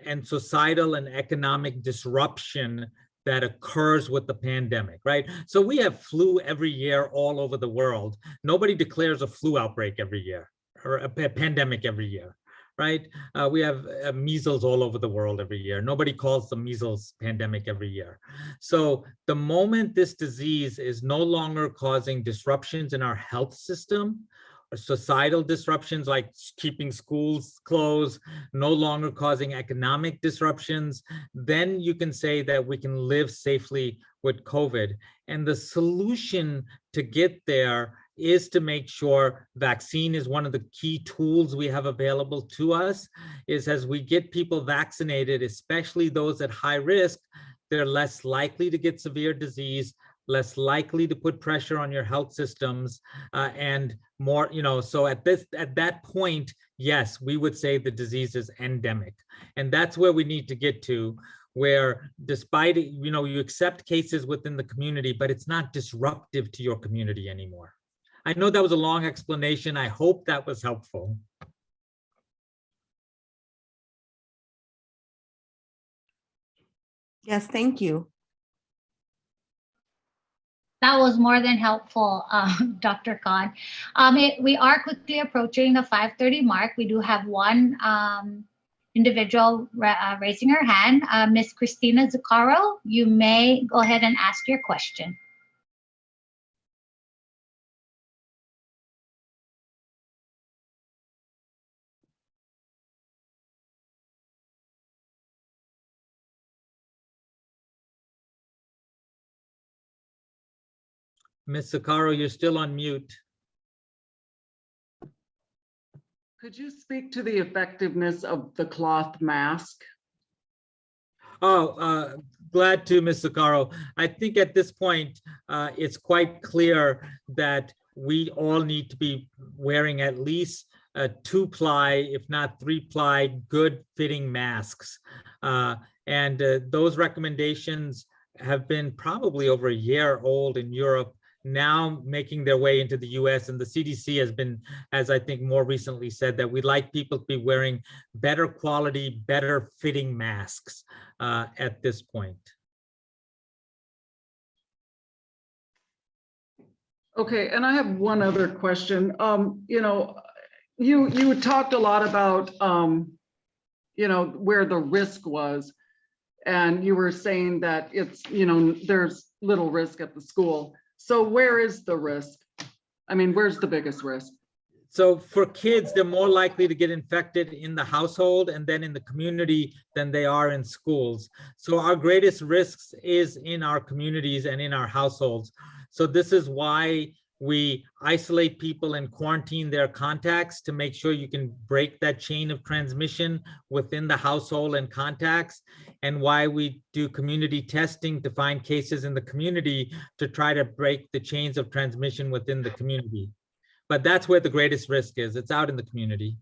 and societal and economic disruption that occurs with the pandemic, right? So we have flu every year all over the world. Nobody declares a flu outbreak every year or a pandemic every year, right? We have measles all over the world every year. Nobody calls the measles pandemic every year. So the moment this disease is no longer causing disruptions in our health system, societal disruptions like keeping schools closed, no longer causing economic disruptions, then you can say that we can live safely with COVID. And the solution to get there is to make sure vaccine is one of the key tools we have available to us, is as we get people vaccinated, especially those at high risk, they're less likely to get severe disease, less likely to put pressure on your health systems, and more, so at that point, yes, we would say the disease is endemic. And that's where we need to get to, where despite, you accept cases within the community, but it's not disruptive to your community anymore. I know that was a long explanation. I hope that was helpful. Yes, thank you. That was more than helpful, Dr. Khan. We are quickly approaching the 5:30 mark. We do have one individual raising her hand. Ms. Christina Zuccaro, you may go ahead and ask your question. Ms. Zuccaro, you're still on mute. Could you speak to the effectiveness of the cloth mask? Oh, glad to, Ms. Zuccaro. I think at this point, it's quite clear that we all need to be wearing at least 2-ply, if not 3-ply, good fitting masks. And those recommendations have been probably over a year old in Europe, now making their way into the US, and the CDC has been, as I think more recently said, that we'd like people to be wearing better quality, better fitting masks at this point. Okay, and I have one other question. You talked a lot about where the risk was, and you were saying that it's there's little risk at the school. So where is the risk? I mean, where's the biggest risk? So for kids, they're more likely to get infected in the household and then in the community than they are in schools. So our greatest risks is in our communities and in our households. So this is why we isolate people and quarantine their contacts to make sure you can break that chain of transmission within the household and contacts, and why we do community testing to find cases in the community to try to break the chains of transmission within the community. But that's where the greatest risk is. It's out in the community.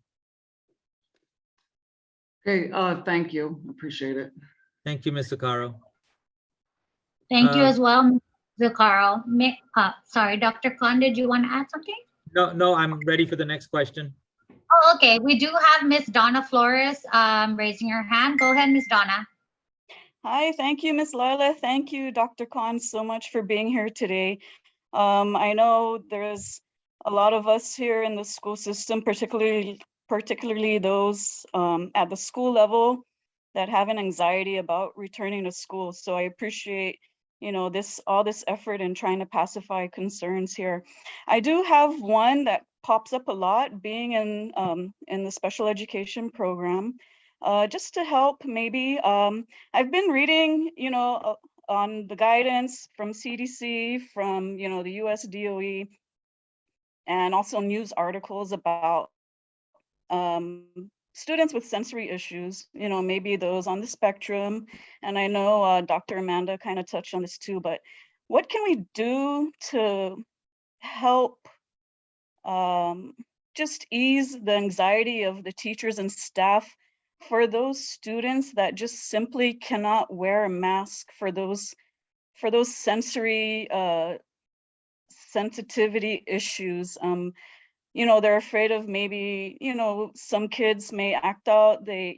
Okay, thank you. Appreciate it. Thank you, Ms. Zuccaro. Thank you as well, Zuccaro. Sorry, Dr. Khan, did you want to add something? No, I'm ready for the next question. Oh, okay. We do have Miss Donna Flores raising her hand. Go ahead, Miss Donna. Hi, thank you, Ms. Lila. Thank you, Dr. Khan, so much for being here today. I know there's a lot of us here in the school system, particularly those at the school level that have an anxiety about returning to school. So I appreciate, all this effort in trying to pacify concerns here. I do have one that pops up a lot, being in the special education program, just to help maybe. I've been reading, on the guidance from CDC, from the US DOE, and also news articles about students with sensory issues, maybe those on the spectrum. And I know Dr. Amanda kind of touched on this too, but what can we do to help just ease the anxiety of the teachers and staff for those students that just simply cannot wear a mask, for those sensory sensitivity issues? They're afraid of maybe, some kids may act out. They,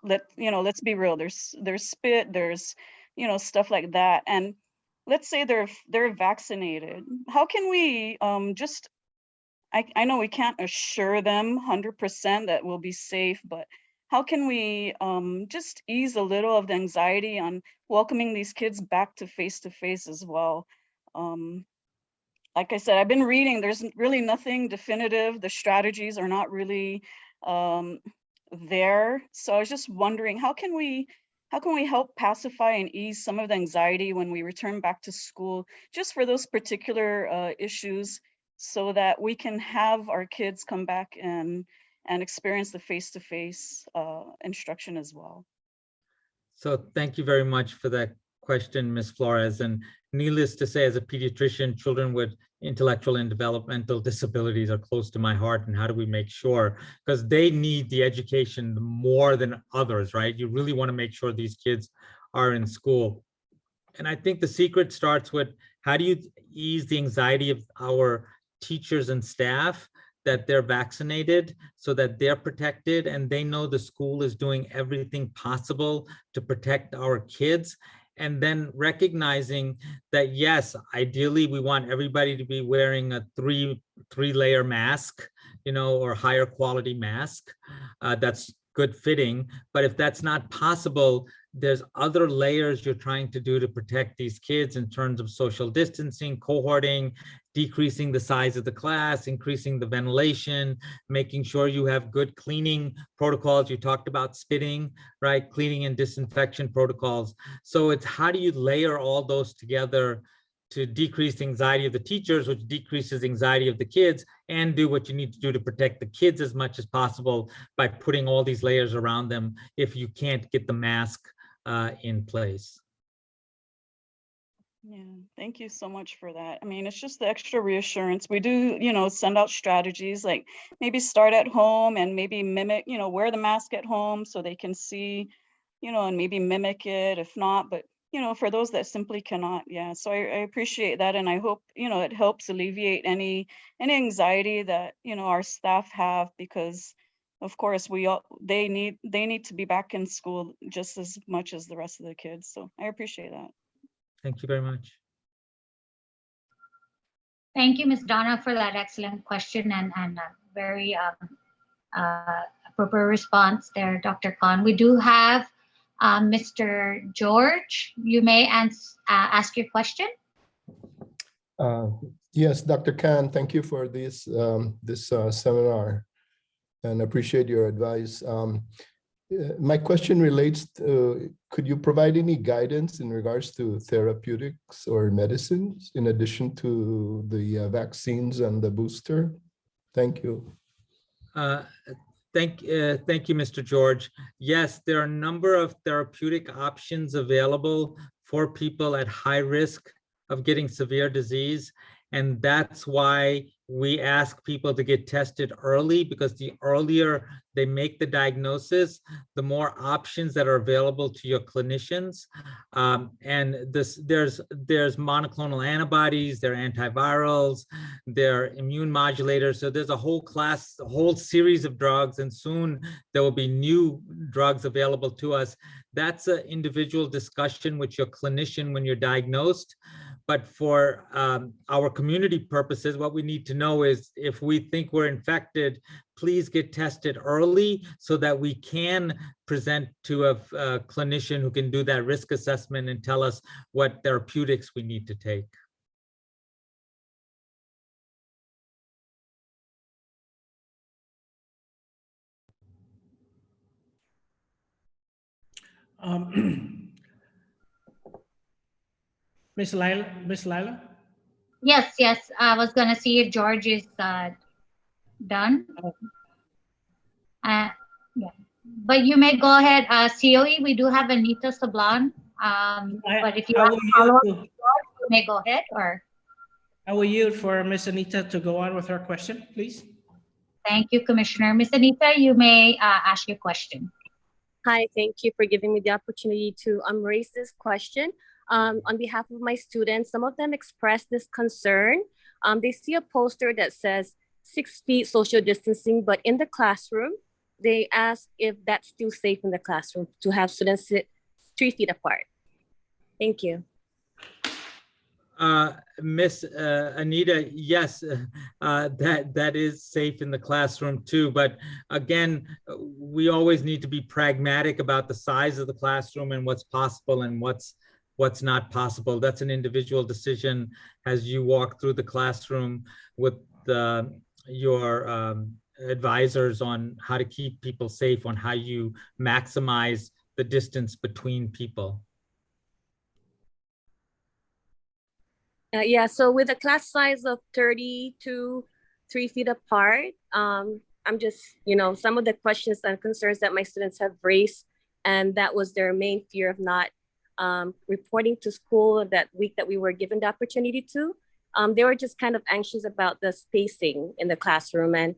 let's be real. There's spit, there's, stuff like that. And let's say they're vaccinated. How can we just, I know we can't assure them 100% that we'll be safe, but how can we just ease a little of the anxiety on welcoming these kids back to face as well? Like I said, I've been reading, there's really nothing definitive. The strategies are not really there. So I was just wondering, how can we help pacify and ease some of the anxiety when we return back to school, just for those particular issues, so that we can have our kids come back and experience the face-to-face instruction as well? So thank you very much for that question, Ms. Flores. And needless to say, as a pediatrician, children with intellectual and developmental disabilities are close to my heart. And how do we make sure? Because they need the education more than others, right? You really want to make sure these kids are in school. And I think the secret starts with, how do you ease the anxiety of our teachers and staff that they're vaccinated, so that they're protected and they know the school is doing everything possible to protect our kids? And then recognizing that, yes, ideally we want everybody to be wearing a three-layer mask, or higher quality mask that's good fitting. But if that's not possible, there's other layers you're trying to do to protect these kids in terms of social distancing, cohorting, decreasing the size of the class, increasing the ventilation, making sure you have good cleaning protocols. You talked about spitting, right? Cleaning and disinfection protocols. So it's, how do you layer all those together to decrease the anxiety of the teachers, which decreases anxiety of the kids, and do what you need to do to protect the kids as much as possible by putting all these layers around them if you can't get the mask in place. Yeah, thank you so much for that. I mean, it's just the extra reassurance. We do, send out strategies, like maybe start at home and maybe mimic, wear the mask at home so they can see, and maybe mimic it if not. But, for those that simply cannot, yeah. So I appreciate that. And I hope, it helps alleviate any anxiety that, our staff have, because of course they need to be back in school just as much as the rest of the kids. So I appreciate that. Thank you very much. Thank you, Ms. Donna, for that excellent question and very appropriate response there, Dr. Khan. We do have Mr. George. You may ask your question. Yes, Dr. Khan, thank you for this seminar, and appreciate your advice. My question relates to, could you provide any guidance in regards to therapeutics or medicines in addition to the vaccines and the booster? Thank you. Thank you, Mr. George. Yes, there are a number of therapeutic options available for people at high risk of getting severe disease. And that's why we ask people to get tested early, because the earlier they make the diagnosis, the more options that are available to your clinicians. And there's monoclonal antibodies, there are antivirals, there are immune modulators. So there's a whole series of drugs, and soon there will be new drugs available to us. That's an individual discussion with your clinician when you're diagnosed. But for our community purposes, what we need to know is if we think we're infected, please get tested early so that we can present to a clinician who can do that risk assessment and tell us what therapeutics we need to take. Miss Lila? Yes. I was gonna see if George is done. Yeah, but you may go ahead. COE, we do have Anita Sablan. But if you have a follow-up, you may go ahead. Or I will yield for Miss Anita to go on with her question, please. Thank you, Commissioner. Miss Anita, you may ask your question. Hi, thank you for giving me the opportunity to raise this question. On behalf of my students, some of them expressed this concern. They see a poster that says 6 feet social distancing, but in the classroom, they ask if that's still safe in the classroom to have students sit 3 feet apart. Thank you. Miss Anita, yes, that is safe in the classroom too. But again, we always need to be pragmatic about the size of the classroom and what's possible and what's not possible. That's an individual decision as you walk through the classroom with your advisors on how to keep people safe, on how you maximize the distance between people. Yeah, so with a class size of 30 to 3 feet apart, I'm just, some of the questions and concerns that my students have raised, and that was their main fear of not reporting to school that week that we were given the opportunity to. They were just kind of anxious about the spacing in the classroom, and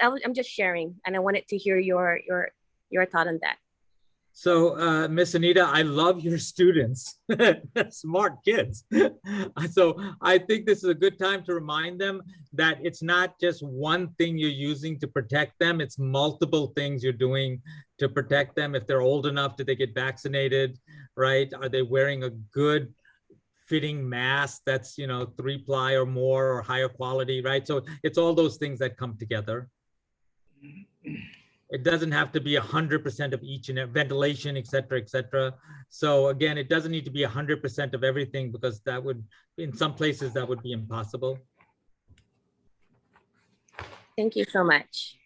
I'm just sharing, and I wanted to hear your thought on that. So, Miss Anita, I love your students, smart kids. So I think this is a good time to remind them that it's not just one thing you're using to protect them, it's multiple things you're doing to protect them. If they're old enough, did they get vaccinated, right? Are they wearing a good fitting mask that's, 3-ply or more or higher quality, right? So it's all those things that come together. It doesn't have to be 100% of each and ventilation, et cetera, et cetera. So again, it doesn't need to be 100% of everything, because that would, in some places, that would be impossible. Thank you so much.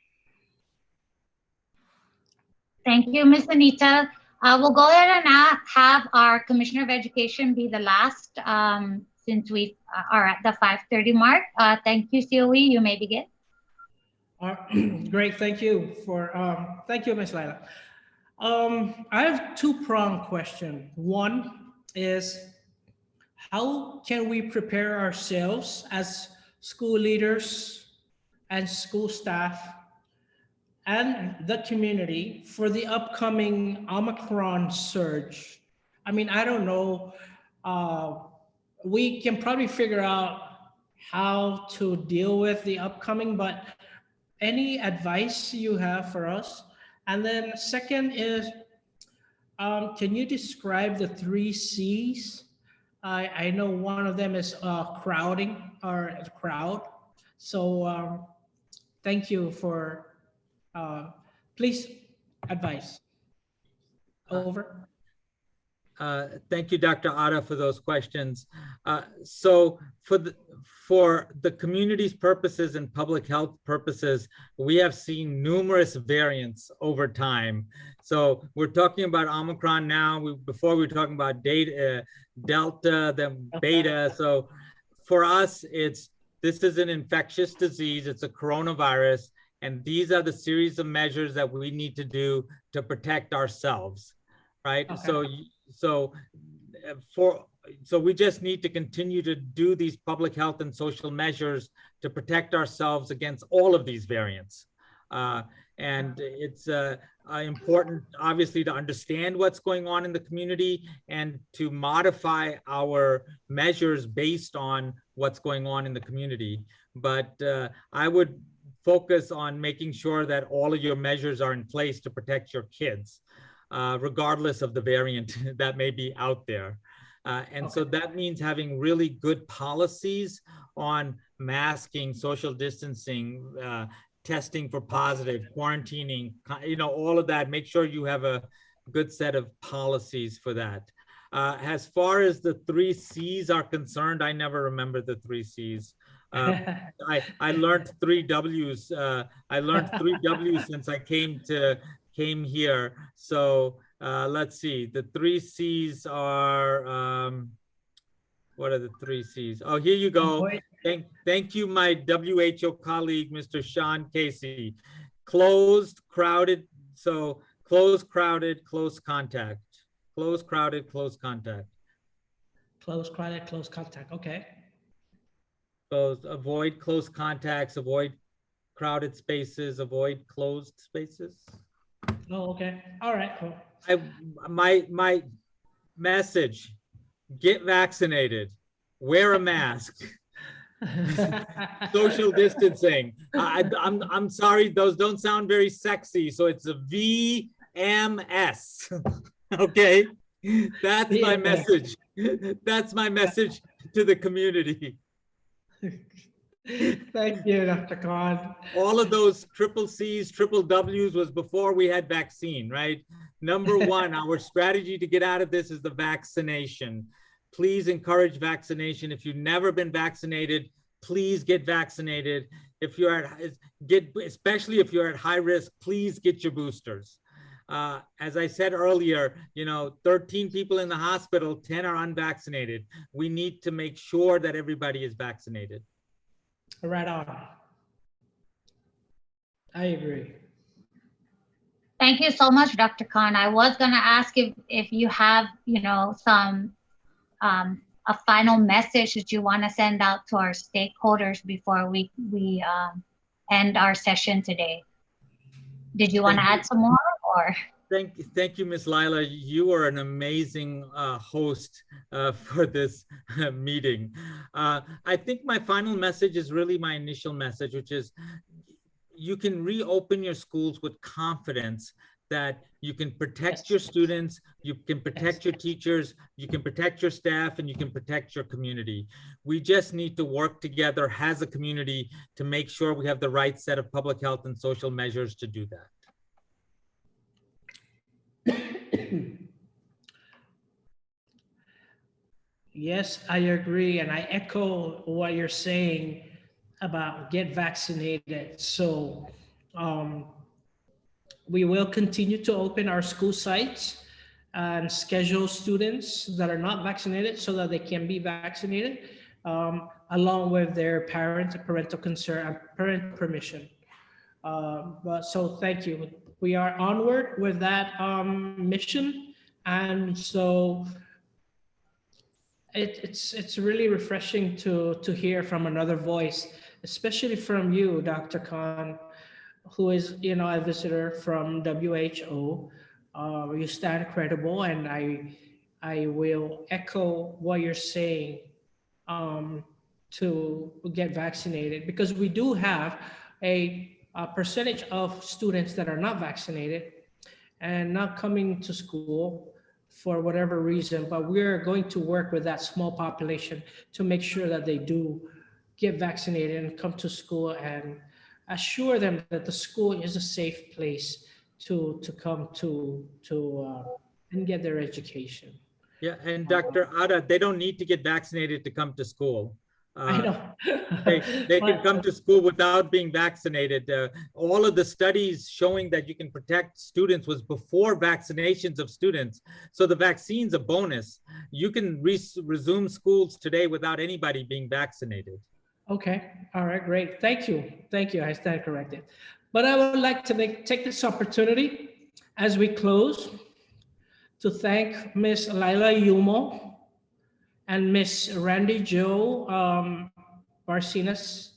Thank you, Ms. Anita. We'll go ahead and have our Commissioner of Education be the last, since we are at the 5:30 mark. Thank you, COE. You may begin. Great, thank you thank you, Ms. Lila. I have two-pronged question. One is, how can we prepare ourselves as school leaders and school staff and the community for the upcoming Omicron surge? I mean, I don't know. We can probably figure out how to deal with the upcoming, but any advice you have for us? And then second is, can you describe the 3 C's? I know one of them is crowding, or crowd. So thank you for, please, advice. Over. Thank you, Dr. Atta, for those questions. So for the community's purposes and public health purposes, we have seen numerous variants over time. So we're talking about Omicron now. Before we were talking about Delta, then Beta. So for us, this is an infectious disease. It's a coronavirus. And these are the series of measures that we need to do to protect ourselves, right? Okay. So we just need to continue to do these public health and social measures to protect ourselves against all of these variants. And it's important, obviously, to understand what's going on in the community and to modify our measures based on what's going on in the community. But I would focus on making sure that all of your measures are in place to protect your kids, regardless of the variant that may be out there. And so that means having really good policies on masking, social distancing, testing for positive, quarantining, all of that. Make sure you have a good set of policies for that. As far as the 3 C's are concerned, I never remember the 3 C's. I learned 3 W's. I learned 3 W's since I came here. So let's see. The 3 C's are, what are the 3 C's? Oh, here you go. Thank you, my WHO colleague, Mr. Sean Casey. Closed, crowded. So close, crowded, close contact. Close, crowded, close contact. Close, crowded, close contact. Okay. So avoid close contacts, avoid crowded spaces, avoid closed spaces. Oh, okay. All right, cool. My message: get vaccinated, wear a mask, social distancing. I'm sorry, those don't sound very sexy, so it's a VMS. Okay, that's my message. That's my message to the community. Thank you, Dr. Khan. All of those triple C's, triple W's was before we had vaccine, right? Number one, our strategy to get out of this is the vaccination. Please encourage vaccination. If you've never been vaccinated, please get vaccinated. If you're especially if you're at high risk, please get your boosters. As I said earlier, 13 people in the hospital, 10 are unvaccinated. We need to make sure that everybody is vaccinated. Right on. I agree. Thank you so much, Dr. Khan. I was going to ask if you have, some a final message that you want to send out to our stakeholders before we end our session today. Did you want to add some more, or? Thank you, Ms. Lila. You are an amazing host for this meeting. I think my final message is really my initial message, which is you can reopen your schools with confidence that you can protect your students, you can protect your teachers, you can protect your staff, and you can protect your community. We just need to work together as a community to make sure we have the right set of public health and social measures to do that. Yes, I agree. And I echo what you're saying about get vaccinated. So we will continue to open our school sites and schedule students that are not vaccinated so that they can be vaccinated, along with their parental consent and parent permission. So thank you. We are onward with that mission. And so it's really refreshing to hear from another voice, especially from you, Dr. Khan, who is a visitor from WHO. You stand credible, and I will echo what you're saying to get vaccinated, because we do have a percentage of students that are not vaccinated and not coming to school for whatever reason, but we're going to work with that small population to make sure that they do get vaccinated and come to school, and assure them that the school is a safe place to come to and get their education. Yeah, and Dr. Ada, they don't need to get vaccinated to come to school. I know. they can come to school without being vaccinated. All of the studies showing that you can protect students was before vaccinations of students. So the vaccine's a bonus. You can resume schools today without anybody being vaccinated. Okay, all right, great. Thank you. Thank you, I stand corrected. But I would like to take this opportunity as we close to thank Ms. Lila Yumo and Ms. Randy Jo Barcinas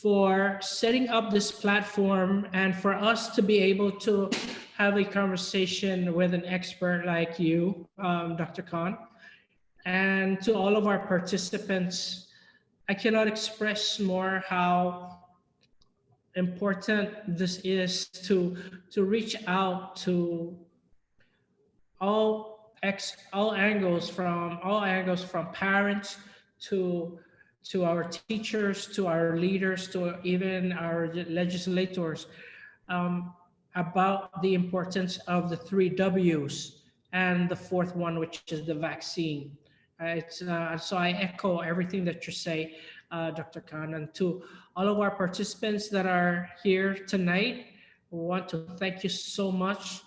for setting up this platform and for us to be able to have a conversation with an expert like you, Dr. Khan. And to all of our participants, I cannot express more how important this is to reach out to all angles from parents to our teachers, to our leaders, to even our legislators, about the importance of the 3 W's and the fourth one, which is the vaccine. So I echo everything that you say, Dr. Khan. And to all of our participants that are here tonight, we want to thank you so much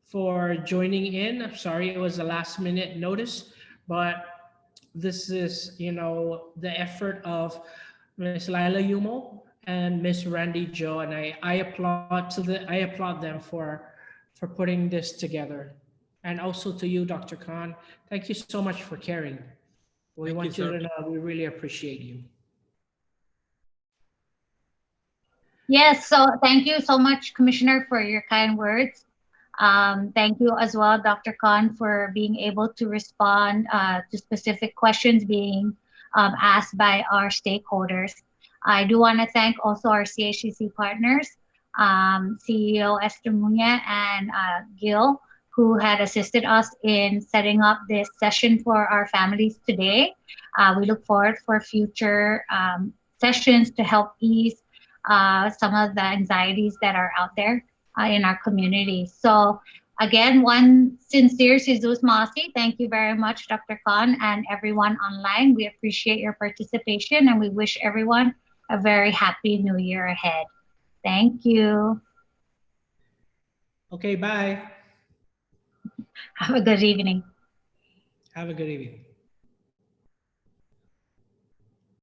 for joining in. I'm sorry it was a last minute notice, but this is, the effort of Ms. Lila Yumo and Ms. Randy Joe, and I applaud them for putting this together. And also to you, Dr. Khan, thank you so much for caring. We want you to know we really appreciate you. Yes, so thank you so much, Commissioner, for your kind words. Thank you as well, Dr. Khan, for being able to respond to specific questions being asked by our stakeholders. I do want to thank also our CHCC partners, CEO Esther Muña and Gil, who had assisted us in setting up this session for our families today. We look forward for future sessions to help ease some of the anxieties that are out there in our community. So again, one sincere Jesus Masi. Thank you very much, Dr. Khan, and everyone online. We appreciate your participation and we wish everyone a very happy new year ahead. Thank you. Okay, bye. Have a good evening. Have a good evening.